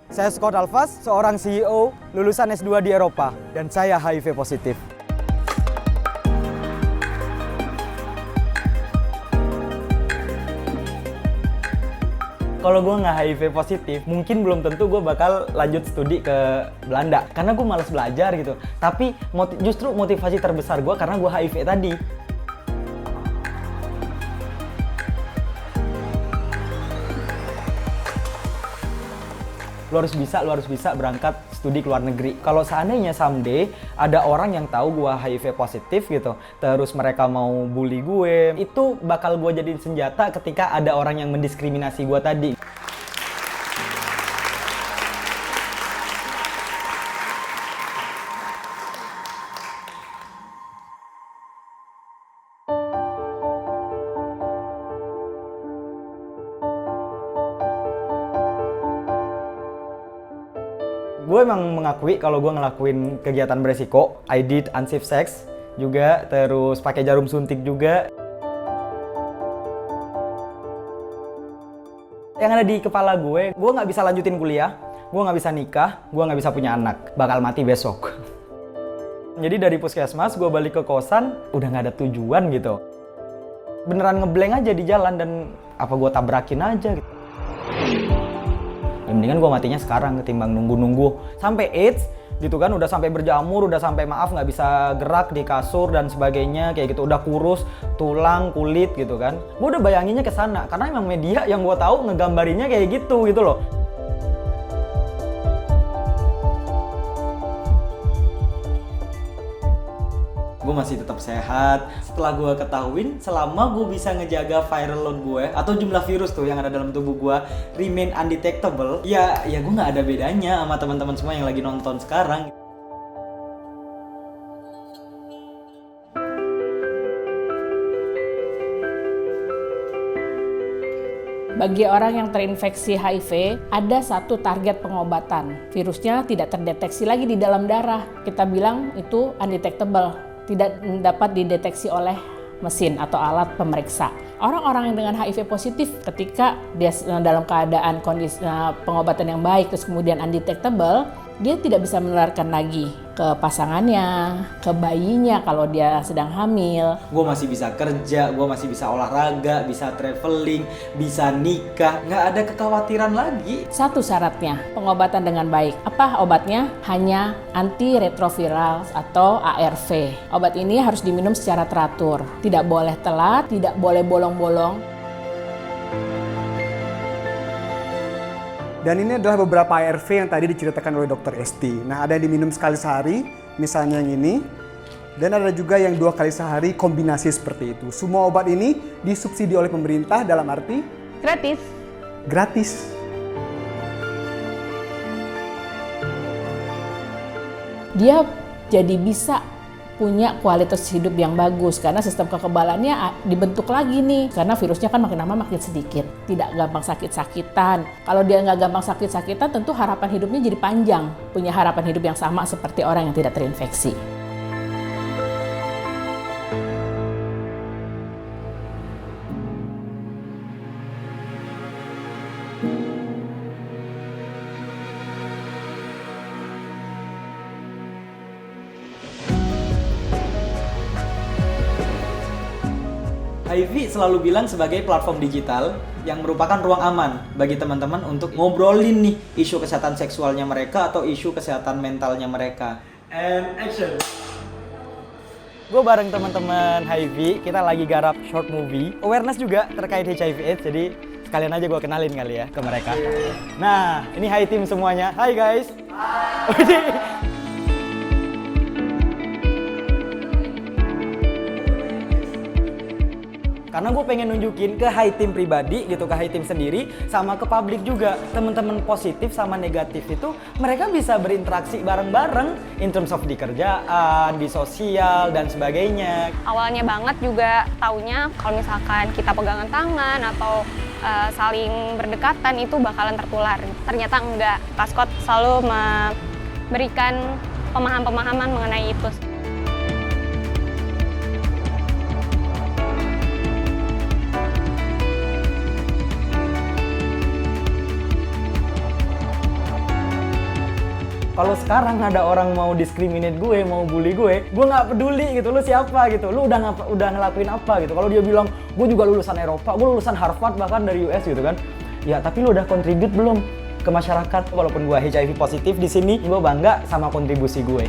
Saya Scott Alfas, seorang CEO lulusan S2 di Eropa, dan saya HIV positif. Kalau gue nggak HIV positif, mungkin belum tentu gue bakal lanjut studi ke Belanda. Karena gue malas belajar gitu. Tapi justru motivasi terbesar gue karena gue HIV tadi. Lu harus bisa berangkat studi ke luar negeri. Kalau seandainya someday ada orang yang tahu gua HIV positif gitu, terus mereka mau bully gue, itu bakal gua jadiin senjata ketika ada orang yang mendiskriminasi gua tadi. Gue emang mengakui kalau gue ngelakuin kegiatan beresiko, I did unsafe sex juga, terus pakai jarum suntik juga. Yang ada di kepala gue nggak bisa lanjutin kuliah, gue nggak bisa nikah, gue nggak bisa punya anak, bakal mati besok. Jadi dari puskesmas gue balik ke kosan, udah nggak ada tujuan gitu. Beneran ngeblank aja di jalan dan apa gue tabrakin aja gitu. Ya mendingan gue matinya sekarang ketimbang nunggu-nunggu sampai AIDS gitu kan, udah sampai berjamur, udah sampai maaf nggak bisa gerak di kasur dan sebagainya kayak gitu, udah kurus tulang kulit gitu kan. Gue udah bayanginnya ke sana karena emang media yang gue tahu ngegambarinya kayak gitu loh. Gue masih tetap sehat. Setelah gue ketahuin, selama gue bisa ngejaga viral load gue atau jumlah virus tuh yang ada dalam tubuh gue remain undetectable, ya gue nggak ada bedanya sama teman-teman semua yang lagi nonton sekarang. Bagi orang yang terinfeksi HIV, ada satu target pengobatan. Virusnya tidak terdeteksi lagi di dalam darah. Kita bilang itu undetectable, tidak dapat dideteksi oleh mesin atau alat pemeriksa. Orang-orang yang dengan HIV positif ketika dia dalam keadaan kondisi pengobatan yang baik terus kemudian undetectable, dia tidak bisa menularkan lagi ke pasangannya, ke bayinya kalau dia sedang hamil. Gue masih bisa kerja, gue masih bisa olahraga, bisa traveling, bisa nikah, nggak ada kekhawatiran lagi. Satu syaratnya, pengobatan dengan baik. Apa obatnya? Hanya antiretroviral atau ARV. Obat ini harus diminum secara teratur. Tidak boleh telat, tidak boleh bolong-bolong. Dan ini adalah beberapa ARV yang tadi diceritakan oleh Dr. Esti. Nah, ada yang diminum sekali sehari, misalnya yang ini. Dan ada juga yang 2 kali sehari kombinasi seperti itu. Semua obat ini disubsidi oleh pemerintah dalam arti Gratis. gratis. Dia jadi bisa punya kualitas hidup yang bagus karena sistem kekebalannya dibentuk lagi nih, karena virusnya kan makin lama makin sedikit, tidak gampang sakit-sakitan. Kalau dia nggak gampang sakit-sakitan, tentu harapan hidupnya jadi panjang, punya harapan hidup yang sama seperti orang yang tidak terinfeksi. HIV selalu bilang sebagai platform digital yang merupakan ruang aman bagi teman-teman untuk ngobrolin nih isu kesehatan seksualnya mereka atau isu kesehatan mentalnya mereka. And action! Gue bareng teman-teman HIV, kita lagi garap short movie awareness juga terkait HIV/AIDS, jadi sekalian aja gue kenalin kali ya ke mereka. Nah, ini Hi Team semuanya. Hai guys. Hai. Karena gue pengen nunjukin ke Hi Team pribadi gitu, ke Hi Team sendiri, sama ke publik juga. Teman-teman positif sama negatif itu mereka bisa berinteraksi bareng-bareng in terms of di kerjaan, di sosial, dan sebagainya. Awalnya banget juga taunya kalau misalkan kita pegangan tangan atau saling berdekatan itu bakalan tertular. Ternyata enggak. Kak Scott selalu memberikan pemahaman-pemahaman mengenai itu. Kalau sekarang ada orang mau discriminate gue, mau bully gue nggak peduli gitu, lu siapa gitu, lu udah ngelakuin apa gitu. Kalau dia bilang, gue juga lulusan Eropa, gue lulusan Harvard bahkan dari US gitu kan. Ya tapi lu udah contribute belum ke masyarakat? Walaupun gue HIV positif di sini, gue bangga sama kontribusi gue.